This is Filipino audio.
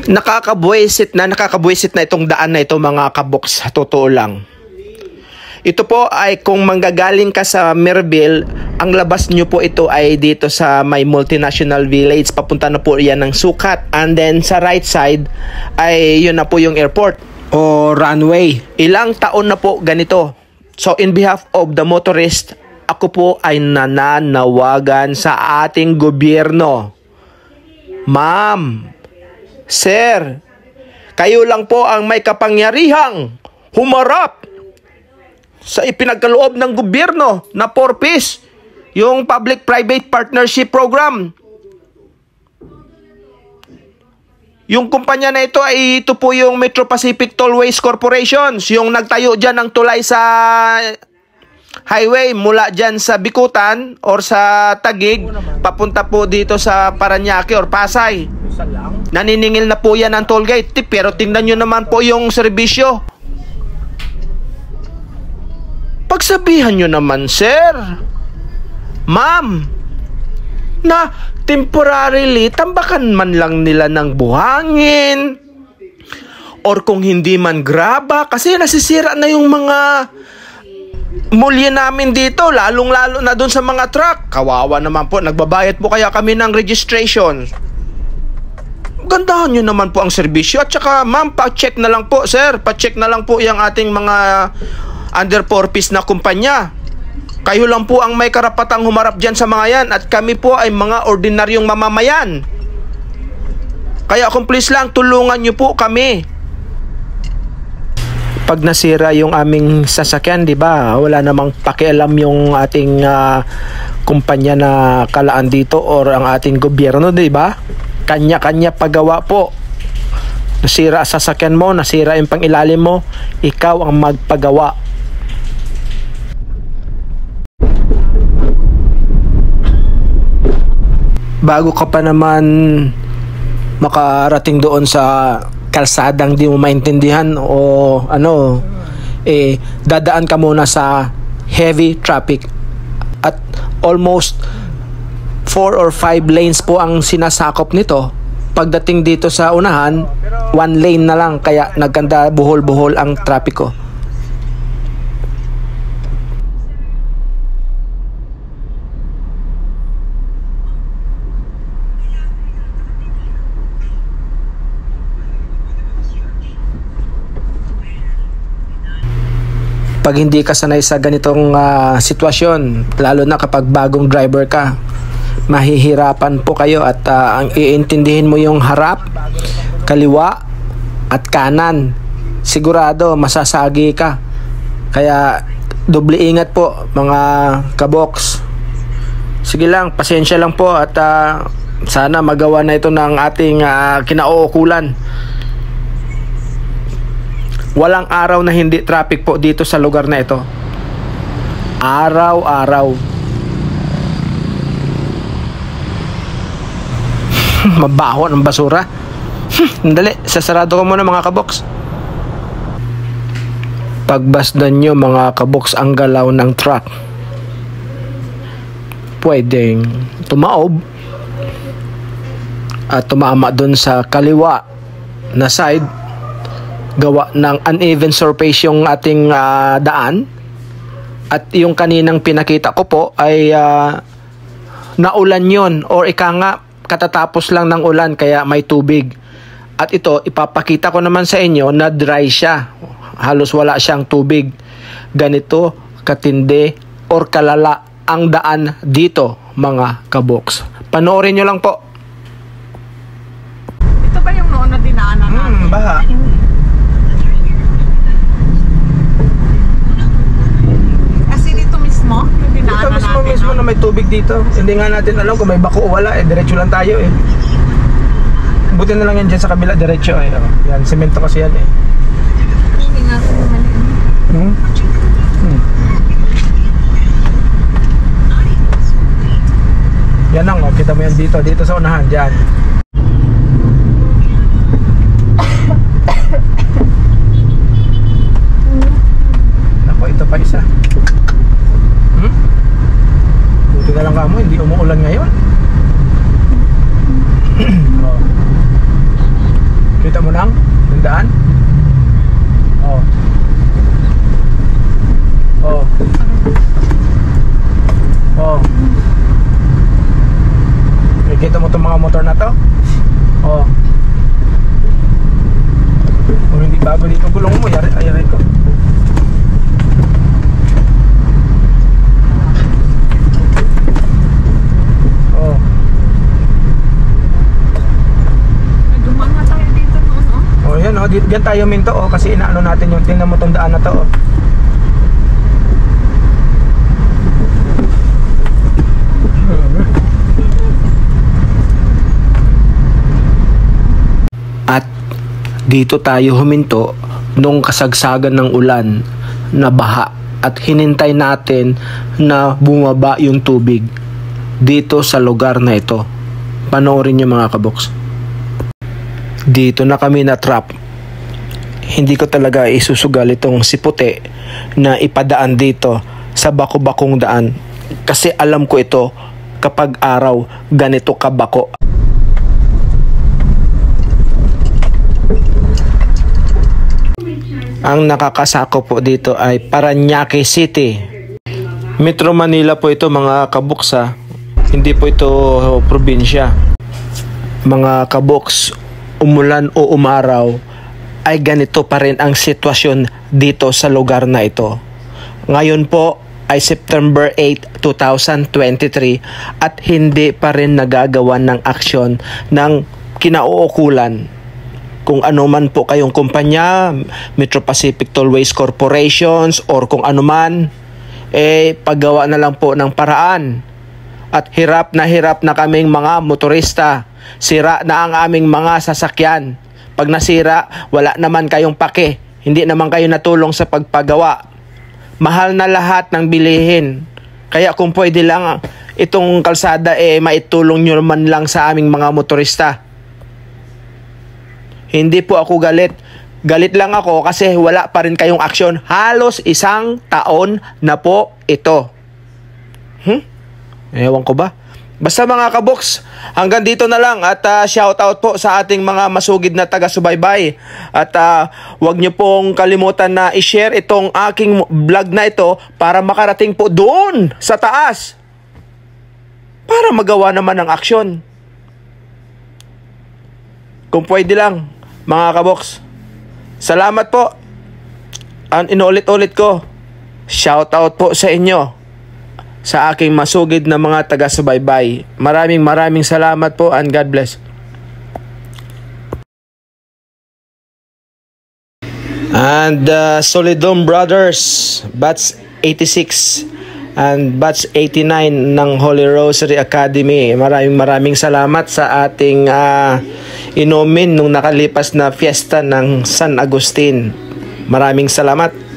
Nakakabwisit na itong daan na ito mga kaboks, totoo lang. Ito po ay kung manggagaling ka sa Mirabel, ang labas nyo po ito ay dito sa may multinational village, papunta na po yan ng Sukat. And then sa right side ay yun na po yung airport o runway. Ilang taon na po ganito. So in behalf of the motorist, ako po ay nananawagan sa ating gobyerno. Ma'am, sir, kayo lang po ang may kapangyarihang humarap sa ipinagkaloob ng gobyerno na PORPIS, yung Public-Private Partnership Program. Yung kumpanya na ito ay ito po yung Metro Pacific Tollways Corporations, yung nagtayo dyan ng tulay sa highway mula dyan sa Bikutan or sa Taguig, papunta po dito sa Parañaque or Pasay. Naniningil na po yan ng toll gate, pero tingnan nyo naman po yung serbisyo. Pagsabihan nyo naman, sir, ma'am, na temporarily tambakan man lang nila ng buhangin or kung hindi man graba kasi nasisira na yung mga mulya namin dito, lalong-lalo na dun sa mga truck. Kawawa naman po, nagbabayad po kaya kami ng registration. Gandahan nyo naman po ang serbisyo. At saka ma'am, pa-check na lang po, sir, pa-check na lang po yung ating mga under PORPIS na kumpanya. Kayo lang po ang may karapatang humarap dyan sa mga yan at kami po ay mga ordinaryong mamamayan. Kaya kung please lang, tulungan nyo po kami. Pag nasira yung aming sasakyan, di ba, wala namang pakialam yung ating kumpanya na kalaan dito or ang ating gobyerno, di ba? Kanya-kanya paggawa po. Nasira sasakyan mo, nasira yung pangilalim mo, ikaw ang magpagawa. Bago ka pa naman makarating doon sa kalsadang di mo maintindihan o ano, dadaan ka muna sa heavy traffic at almost 4 or 5 lanes po ang sinasakop nito. Pagdating dito sa unahan, 1 lane na lang, kaya nagkanda buhol-buhol ang trapiko. Pag hindi ka sanay sa ganitong sitwasyon, lalo na kapag bagong driver ka, mahihirapan po kayo at ang iintindihin mo yung harap, kaliwa at kanan. Sigurado masasagi ka. Kaya doble ingat po mga kaboks. Sige lang, pasensya lang po at sana magawa na ito ng ating kinauukulan. Walang araw na hindi traffic po dito sa lugar na ito. Araw-araw. Mabaho ng basura. Dali, sasarado ko muna mga kaboks. Pagbasdan nyo mga kaboks ang galaw ng truck, pwedeng tumaob at tumama dun sa kaliwa na side. Gawa ng uneven surface yung ating daan. At yung kaninang pinakita ko po ay naulan yon or ika nga katatapos lang ng ulan kaya may tubig. At ito ipapakita ko naman sa inyo na dry siya. Halos wala siyang tubig. Ganito katindi or kalala ang daan dito mga kaboks. Panoorin nyo lang po. Ito ba yung noon na dinaanan natin? Baha. Ito mismo na may tubig dito. Hindi nga natin alam kung may bako o wala. Diretso lang tayo eh. Buti na lang yan dyan sa kabila. Diretso eh. Yan, semento kasi yan eh. Hindi nga ako naman. Yan lang oh. Kita mo yan dito. Dito sa unahan. Dyan. Ako, ito pa isa. Buti na lang kamo, hindi umuulan ngayon. Kita mo nang yung daan? Oh. Oh. Oh. Kita mo itong mga motor na to? Oh. Kung hindi bago dito gulong mo, yari ko. Oh. Dumaan nga tayo dito noon, oh. Oh, yan oh, diyan tayo minto oh, kasi inaano natin yung tingnan mo tong daan na to oh. At dito tayo huminto nung kasagsagan ng ulan na baha at hinintay natin na bumaba yung tubig dito sa lugar na ito. Panoorin nyo mga kaboks. Dito na kami na trap. Hindi ko talaga isusugal itong si Puti na ipadaan dito sa bako-bakong daan kasi alam ko ito kapag araw ganito kabako. Ang nakakasako po dito ay Parañaque City. Metro Manila po ito mga kabuksa. Hindi po ito probinsya. Mga kabuks, umulan o umaraw ay ganito pa rin ang sitwasyon dito sa lugar na ito. Ngayon po ay September 8, 2023 at hindi pa rin nagagawan ng aksyon ng kinauukulan. Kung ano man po kayong kumpanya, Metro Pacific Tollways Corporations or kung ano man, paggawa na lang po ng paraan. At hirap na kaming mga motorista. Sira na ang aming mga sasakyan. Pag nasira, wala naman kayong pake. Hindi naman kayo natulong sa pagpagawa. Mahal na lahat ng bilihin. Kaya kung pwede lang itong kalsada maitulong nyo man lang sa aming mga motorista. Hindi po ako galit. Galit lang ako kasi wala pa rin kayong aksyon. Halos 1 taon na po ito. Ewan ko ba? Basta mga kaboks, hanggang dito na lang at shoutout po sa ating mga masugid na taga-subaybay. At wag nyo pong kalimutan na i-share itong aking vlog na ito para makarating po doon sa taas. Para magawa naman ng aksyon. Kung pwede lang, mga kaboks. Salamat po. Ang inulit-ulit ko, shoutout po sa inyo. Sa aking masugid na mga taga-subaybay. Maraming salamat po and God bless. And Solidum Brothers, batch 86 and batch 89 ng Holy Rosary Academy. Maraming salamat sa ating inumin nung nakalipas na fiesta ng San Agustin. Maraming salamat.